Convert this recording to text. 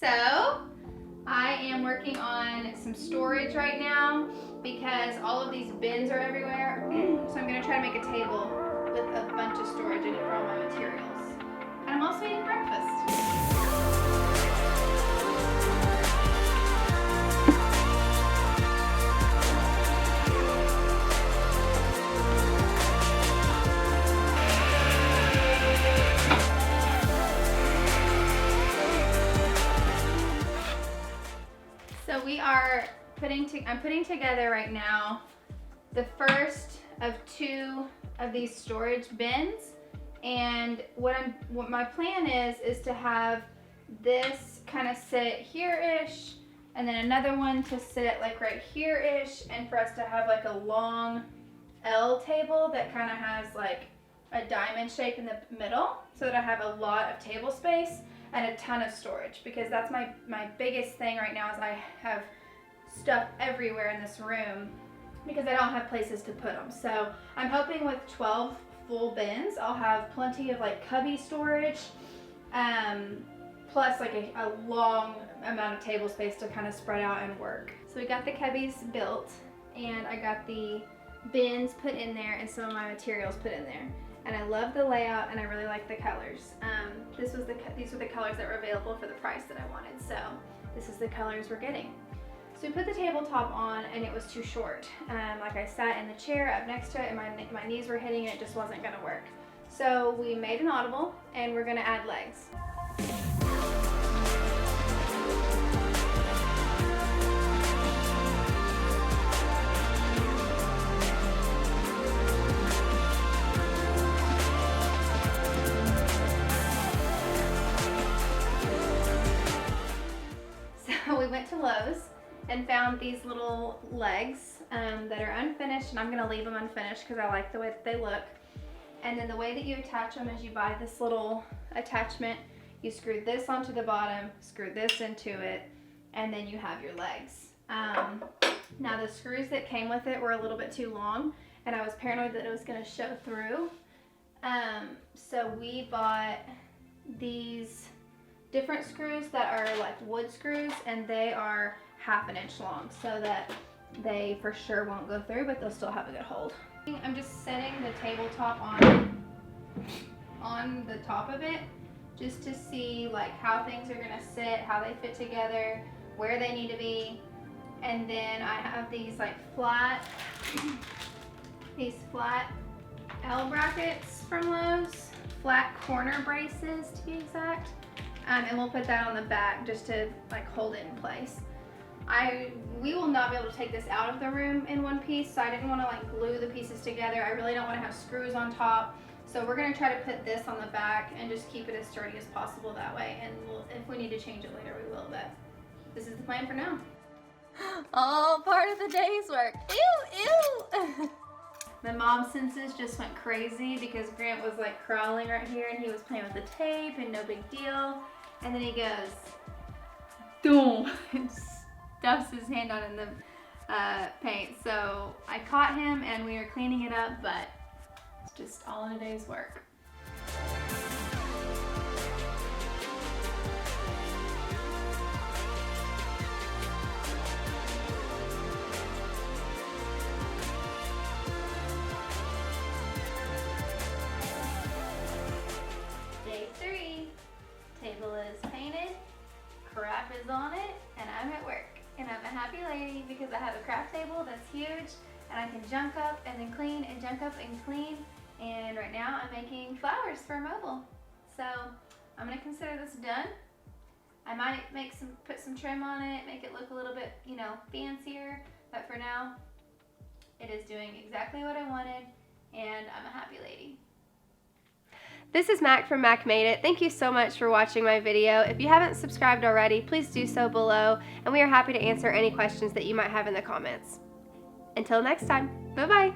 So I am working on some storage right now because all of these bins are everywhere. So I'm gonna try to make a table with a bunch of storage in it for all my materials. And I'm also eating breakfast. So I'm putting together right now the first of 2 of these storage bins, and what my plan is to have this kind of sit here-ish, and then another one to sit like right here-ish, and for us to have like a long L table that kind of has like a diamond shape in the middle, so that I have a lot of table space and a ton of storage, because that's my biggest thing right now is I have stuff everywhere in this room because I don't have places to put them. So I'm hoping with 12 full bins I'll have plenty of like cubby storage, plus like a long amount of table space to kind of spread out and work. So we got the cubbies built, and I got the bins put in there and some of my materials put in there. And I love the layout, and I really like the colors. These were the colors that were available for the price that I wanted, so this is the colors we're getting. So we put the tabletop on, and it was too short. Like I sat in the chair up next to it, and my knees were hitting it, it just wasn't gonna work. So we made an audible, and we're gonna add legs. We went to Lowe's and found these little legs that are unfinished, and I'm going to leave them unfinished because I like the way that they look. And then the way that you attach them is you buy this little attachment, you screw this onto the bottom, screw this into it, and then you have your legs. Now the screws that came with it were a little bit too long, and I was paranoid that it was going to show through. So we bought these different screws that are like wood screws, and they are 1/2 inch long, so that they for sure won't go through, but they'll still have a good hold. I'm just setting the tabletop on the top of it just to see like how things are gonna sit, how they fit together, where they need to be. And then I have these like flat L brackets from Lowe's, flat corner braces to be exact. And we'll put that on the back just to like hold it in place. We will not be able to take this out of the room in one piece, so I didn't want to like glue the pieces together. I really don't want to have screws on top. So we're going to try to put this on the back and just keep it as sturdy as possible that way. And if we need to change it later, we will, but this is the plan for now. All part of the day's work. Ew, ew. My mom's senses just went crazy because Grant was like crawling right here, and he was playing with the tape and no big deal. And then he goes, boom, and stuffs his hand on in the paint. So I caught him and we were cleaning it up, but it's just all in a day's work. Day 3, table is painted, crap is on it, and I'm at work. And I'm a happy lady because I have a craft table that's huge, and I can junk up and then clean and junk up and clean. And right now I'm making flowers for a mobile. So I'm gonna consider this done. I might put some trim on it, make it look a little bit, you know, fancier, but for now it is doing exactly what I wanted, and I'm a happy lady. This is Mac from Mac Made It. Thank you so much for watching my video. If you haven't subscribed already, please do so below, and we are happy to answer any questions that you might have in the comments. Until next time, bye-bye.